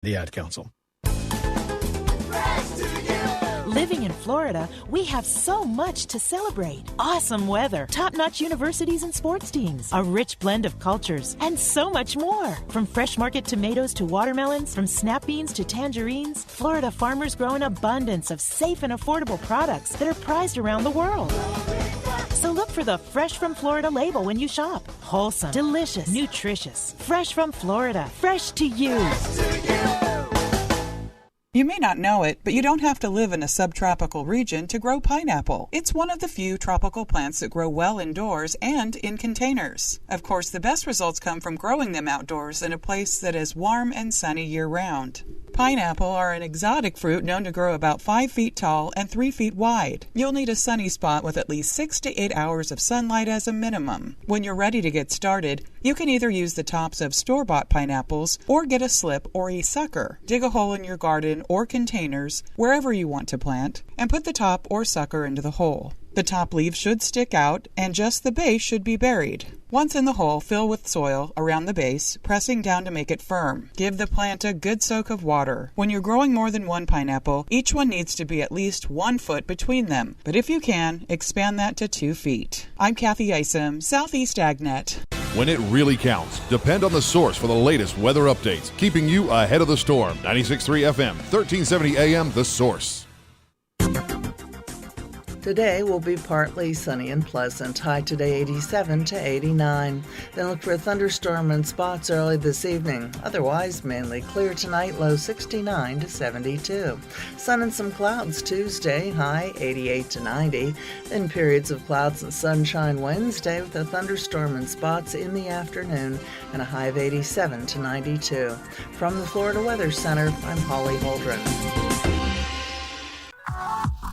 The Ad Council. Living in Florida, we have so much to celebrate. Awesome weather, top-notch universities and sports teams, a rich blend of cultures, and so much more. From fresh market tomatoes to watermelons, from snap beans to tangerines, Florida farmers grow an abundance of safe and affordable products that are prized around the world. So look for the Fresh from Florida label when you shop. Wholesome, delicious, nutritious. Fresh from Florida. Fresh to you. You may not know it, but you don't have to live in a subtropical region to grow pineapple. It's one of the few tropical plants that grow well indoors and in containers. Of course, the best results come from growing them outdoors in a place that is warm and sunny year-round. Pineapple are an exotic fruit known to grow about 5 feet tall and 3 feet wide. You'll need a sunny spot with at least 6 to 8 hours of sunlight as a minimum. When you're ready to get started, you can either use the tops of store-bought pineapples or get a slip or a sucker. Dig a hole in your garden or containers, wherever you want to plant, and put the top or sucker into the hole. The top leaves should stick out, and just the base should be buried. Once in the hole, fill with soil around the base, pressing down to make it firm. Give the plant a good soak of water. When you're growing more than one pineapple, each one needs to be at least 1 foot between them. But if you can, expand that to 2 feet. I'm Kathy Isom, Southeast AgNet. When it really counts, depend on the source for the latest weather updates, keeping you ahead of the storm. 96.3 FM, 1370 AM, The Source. Today will be partly sunny and pleasant. High today 87 to 89. Then look for a thunderstorm in spots early this evening. Otherwise, mainly clear tonight, low 69 to 72. Sun and some clouds Tuesday, high 88 to 90. Then periods of clouds and sunshine Wednesday with a thunderstorm in spots in the afternoon and a high of 87 to 92. From the Florida Weather Center, I'm Holly Holdren.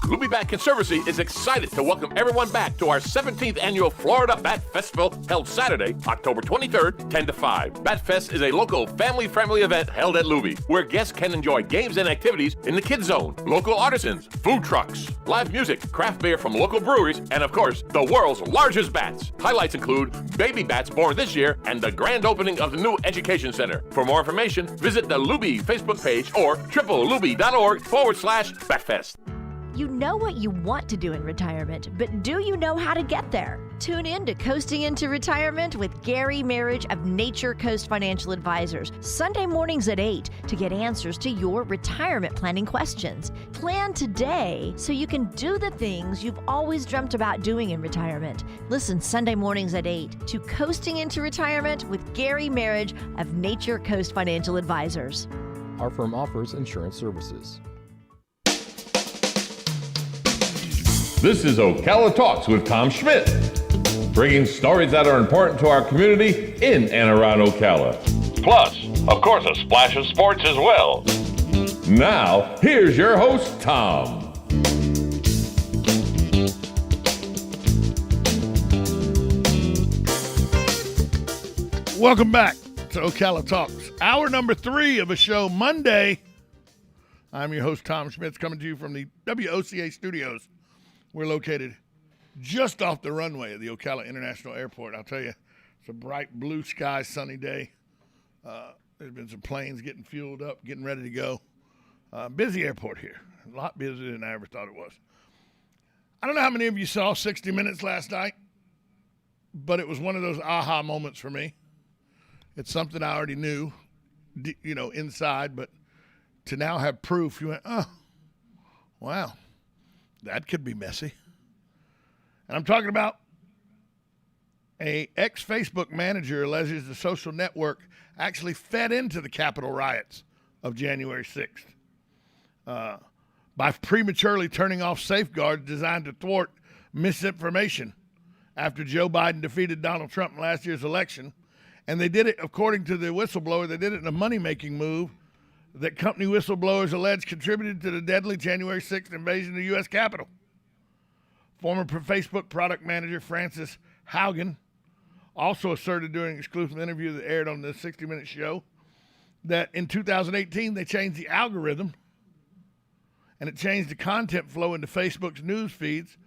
Luby Bat Conservancy is excited to welcome everyone back to our 17th annual Florida Bat Festival held Saturday, October 23rd, 10 to 5. Bat Fest is a local family-friendly event held at Luby, where guests can enjoy games and activities in the kids zone, local artisans, food trucks, live music, craft beer from local breweries, and of course, the world's largest bats. Highlights include baby bats born this year and the grand opening of the new education center. For more information, visit the Luby Facebook page or www.luby.org/Batfest. You know what you want to do in retirement, but do you know how to get there? Tune in to Coasting into Retirement with Gary Marriage of Nature Coast Financial Advisors, Sunday mornings at 8 to get answers to your retirement planning questions. Plan today so you can do the things you've always dreamt about doing in retirement. Listen Sunday mornings at 8 to Coasting into Retirement with Gary Marriage of Nature Coast Financial Advisors. Our firm offers insurance services. This is Ocala Talks with Tom Schmidt, bringing stories that are important to our community in and around Ocala. Plus, of course, a splash of sports as well. Now, here's your host, Tom. Welcome back to Ocala Talks, hour number 3 of a show Monday. I'm your host, Tom Schmitz, coming to you from the WOCA studios. We're located just off the runway of the Ocala International Airport. I'll tell you, it's a bright blue sky, sunny day. There's been some planes getting fueled up, getting ready to go. Busy airport here. A lot busier than I ever thought it was. I don't know how many of you saw 60 Minutes last night, but it was one of those aha moments for me. It's something I already knew, inside, but to now have proof, you went, oh, wow. That could be messy. And I'm talking about a ex-Facebook manager alleges the social network actually fed into the Capitol riots of January 6th by prematurely turning off safeguards designed to thwart misinformation after Joe Biden defeated Donald Trump in last year's election. And they did it, according to the whistleblower, they did it in a money-making move that company whistleblowers allege contributed to the deadly January 6th invasion of the U.S. Capitol. Former Facebook product manager Francis Haugen also asserted during an exclusive interview that aired on the 60 Minutes show that in 2018 they changed the algorithm and it changed the content flow into Facebook's news feeds,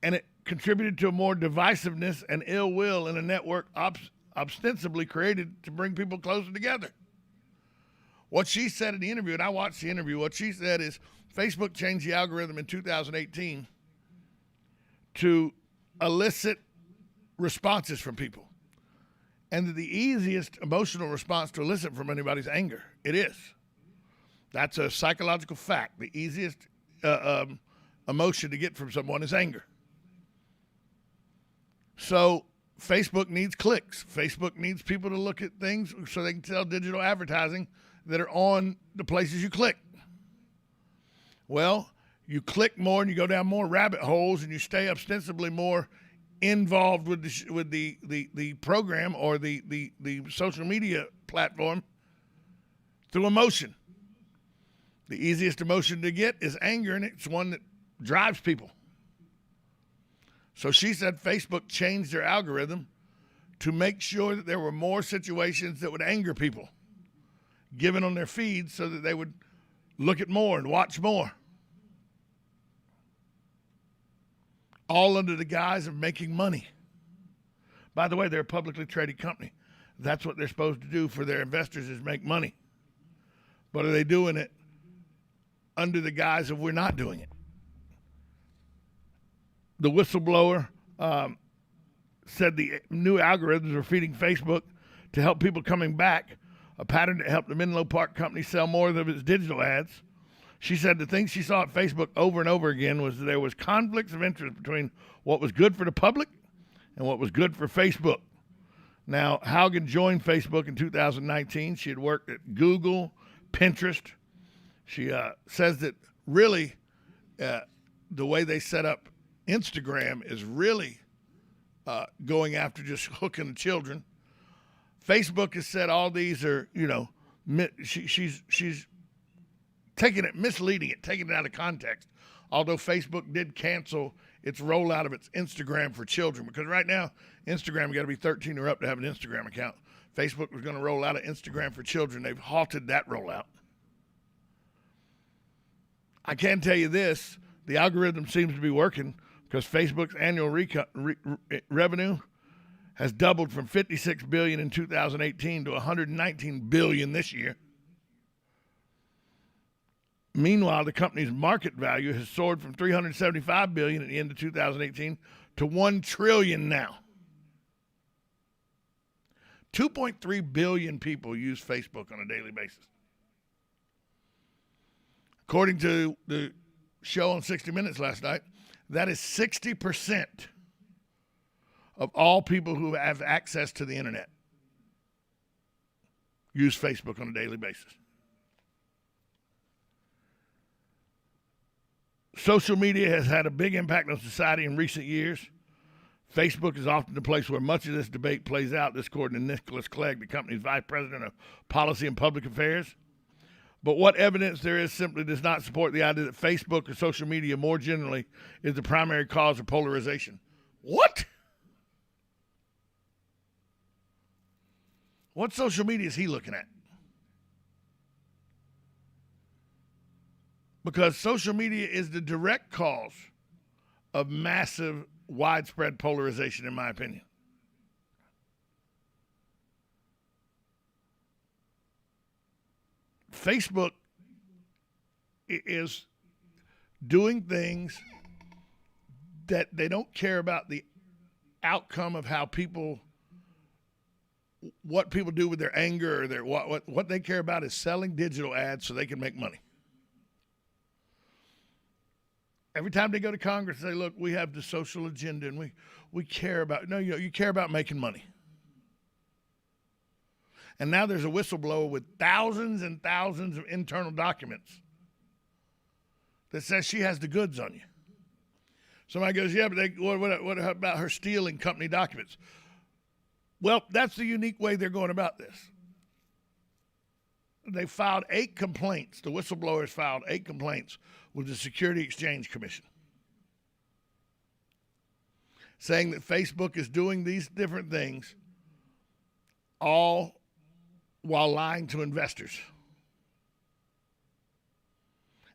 and it contributed to more divisiveness and ill will in a network ostensibly created to bring people closer together. What she said in the interview, and I watched the interview, what she said is Facebook changed the algorithm in 2018 to elicit responses from people. And that the easiest emotional response to elicit from anybody is anger. It is. That's a psychological fact. The easiest emotion to get from someone is anger. So Facebook needs clicks. Facebook needs people to look at things so they can sell digital advertising that are on the places you click. Well, you click more and you go down more rabbit holes and you stay ostensibly more involved with the program or the social media platform through emotion. The easiest emotion to get is anger, and it's one that drives people. So she said Facebook changed their algorithm to make sure that there were more situations that would anger people given on their feeds so that they would look at more and watch more. All under the guise of making money. By the way, they're a publicly traded company. That's what they're supposed to do for their investors, is make money. But are they doing it under the guise of we're not doing it? The whistleblower said the new algorithms are feeding Facebook to help people coming back, a pattern that helped the Menlo Park company sell more of its digital ads. She said the thing she saw at Facebook over and over again was that there was conflicts of interest between what was good for the public and what was good for Facebook. Now, Haugen joined Facebook in 2019. She had worked at Google, Pinterest. She says that really the way they set up Instagram is really going after just hooking the children. Facebook has said all these are, she's taking it, misleading it, taking it out of context. Although Facebook did cancel its rollout of its Instagram for children, because right now, Instagram, you got to be 13 or up to have an Instagram account. Facebook was going to roll out an Instagram for children. They've halted that rollout. I can tell you this, the algorithm seems to be working because Facebook's annual revenue has doubled from $56 billion in 2018 to $119 billion this year. Meanwhile, the company's market value has soared from $375 billion at the end of 2018 to $1 trillion now. 2.3 billion people use Facebook on a daily basis. According to the show on 60 Minutes last night, that is 60% of all people who have access to the internet use Facebook on a daily basis. Social media has had a big impact on society in recent years. Facebook is often the place where much of this debate plays out, this according to Nicholas Clegg, the company's vice president of policy and public affairs. But what evidence there is simply does not support the idea that Facebook or social media more generally is the primary cause of polarization. What? What social media is he looking at? Because social media is the direct cause of massive, widespread polarization, in my opinion. Facebook is doing things that they don't care about the outcome of how people, what people do with their anger or their what they care about is selling digital ads so they can make money. Every time they go to Congress, they say, look, we have the social agenda and we care about, no, you care about making money. And now there's a whistleblower with thousands and thousands of internal documents that says she has the goods on you. Somebody goes, yeah, but what about her stealing company documents? Well, that's the unique way they're going about this. They filed 8 complaints. The whistleblowers filed 8 complaints with the Security Exchange Commission, saying that Facebook is doing these different things all while lying to investors.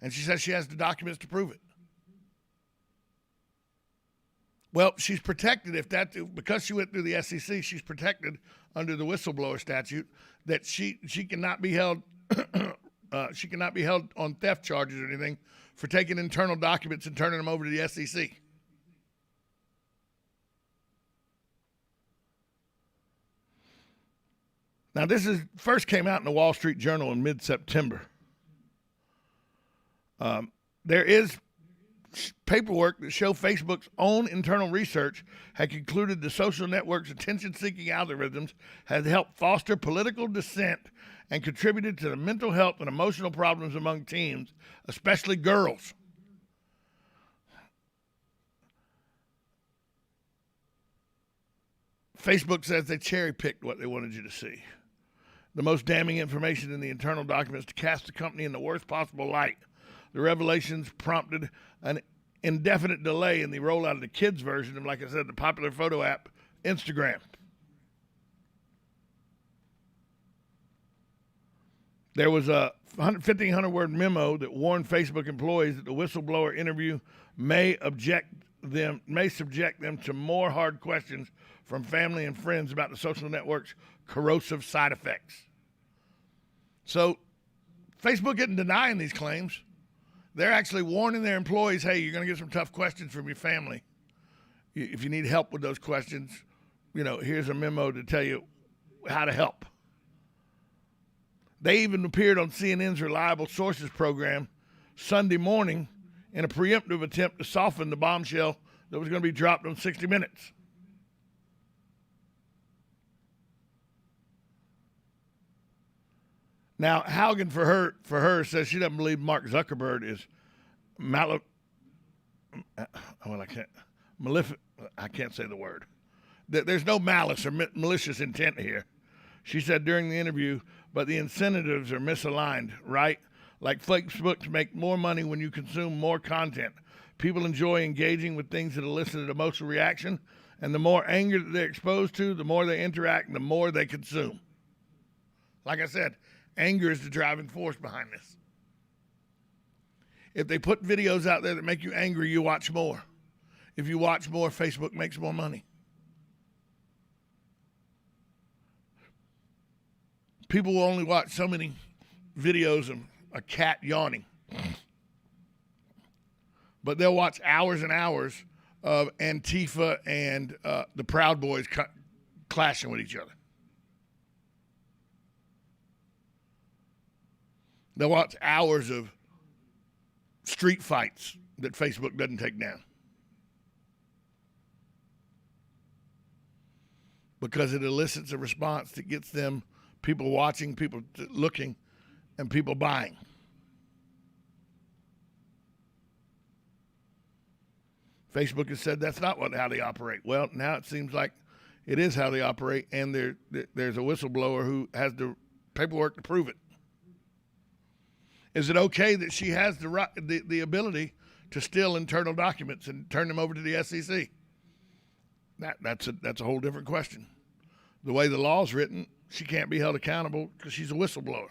And she says she has the documents to prove it. Well, she's protected because she went through the SEC. She's protected under the whistleblower statute that she cannot be held. She cannot be held on theft charges or anything for taking internal documents and turning them over to the SEC. Now, this first came out in the Wall Street Journal in mid-September. There is paperwork that show Facebook's own internal research had concluded the social network's attention-seeking algorithms had helped foster political dissent and contributed to the mental health and emotional problems among teens, especially girls. Facebook says they cherry-picked what they wanted you to see. The most damning information in the internal documents to cast the company in the worst possible light. The revelations prompted an indefinite delay in the rollout of the kids' version of, like I said, the popular photo app, Instagram. There was a 1,500-word memo that warned Facebook employees that the whistleblower interview may subject them to more hard questions from family and friends about the social network's corrosive side effects. So Facebook isn't denying these claims. They're actually warning their employees, hey, you're going to get some tough questions from your family. If you need help with those questions, here's a memo to tell you how to help. They even appeared on CNN's Reliable Sources program Sunday morning in a preemptive attempt to soften the bombshell that was going to be dropped on 60 Minutes. Now, Haugen, for her, says she doesn't believe Mark Zuckerberg is I can't say the word. There's no malice or malicious intent here. She said during the interview, but the incentives are misaligned, right? Like Facebook make more money when you consume more content. People enjoy engaging with things that elicit an emotional reaction, and the more anger that they're exposed to, the more they interact and the more they consume. Like I said, anger is the driving force behind this. If they put videos out there that make you angry, you watch more. If you watch more, Facebook makes more money. People will only watch so many videos of a cat yawning. But they'll watch hours and hours of Antifa and the Proud Boys clashing with each other. They'll watch hours of street fights that Facebook doesn't take down. Because it elicits a response that gets them people watching, people looking, and people buying. Facebook has said that's not how they operate. Well, now it seems like it is how they operate, and there's a whistleblower who has the paperwork to prove it. Is it okay that she has the ability to steal internal documents and turn them over to the SEC? That's a whole different question. The way the law's written, she can't be held accountable because she's a whistleblower.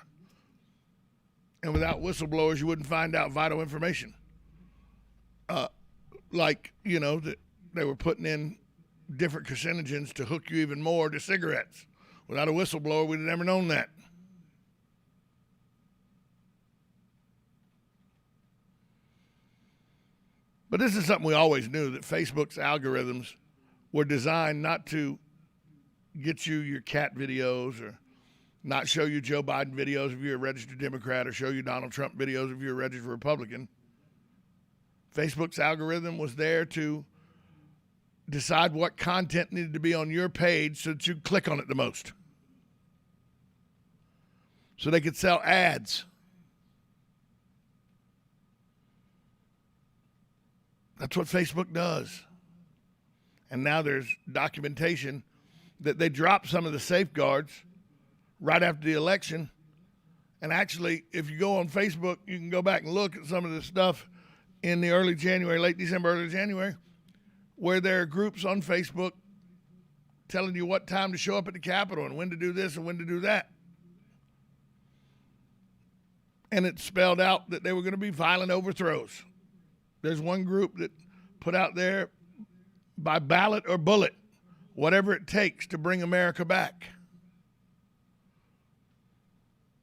And without whistleblowers, you wouldn't find out vital information. That they were putting in different carcinogens to hook you even more to cigarettes. Without a whistleblower, we'd have never known that. But this is something we always knew, that Facebook's algorithms were designed not to get you your cat videos or not show you Joe Biden videos if you're a registered Democrat or show you Donald Trump videos if you're a registered Republican. Facebook's algorithm was there to decide what content needed to be on your page so that you click on it the most. So they could sell ads. That's what Facebook does. And now there's documentation that they dropped some of the safeguards right after the election. And actually, if you go on Facebook, you can go back and look at some of the stuff in the early January, late December, early January, where there are groups on Facebook telling you what time to show up at the Capitol and when to do this and when to do that. And it spelled out that they were going to be violent overthrows. There's one group that put out there by ballot or bullet, whatever it takes to bring America back.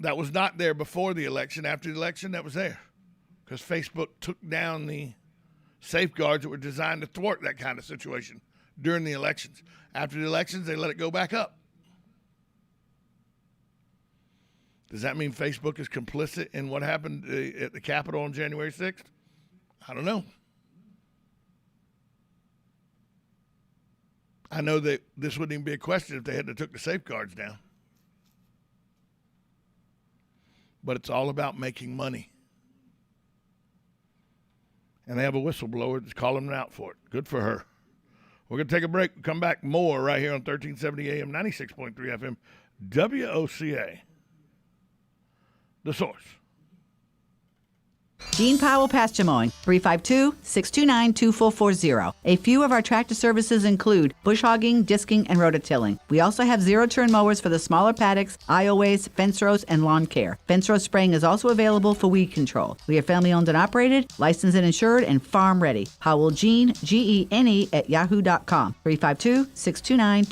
That was not there before the election. After the election, that was there because Facebook took down the safeguards that were designed to thwart that kind of situation during the elections. After the elections, they let it go back up. Does that mean Facebook is complicit in what happened at the Capitol on January 6th? I don't know. I know that this wouldn't even be a question if they hadn't took the safeguards down. But it's all about making money. And they have a whistleblower that's calling them out for it. Good for her. We're going to take a break. We'll come back more right here on 1370 AM, 96.3 FM, WOCA. The Source. Gene Powell Pasture Mowing, 352-629-2440. A few of our tractor services include bush hogging, disking, and rototilling. We also have zero-turn mowers for the smaller paddocks, aisleways, fence rows, and lawn care. Fence row spraying is also available for weed control. We are family-owned and operated, licensed and insured, and farm-ready. Powell Gene, Gene, @yahoo.com, 352-629-2440.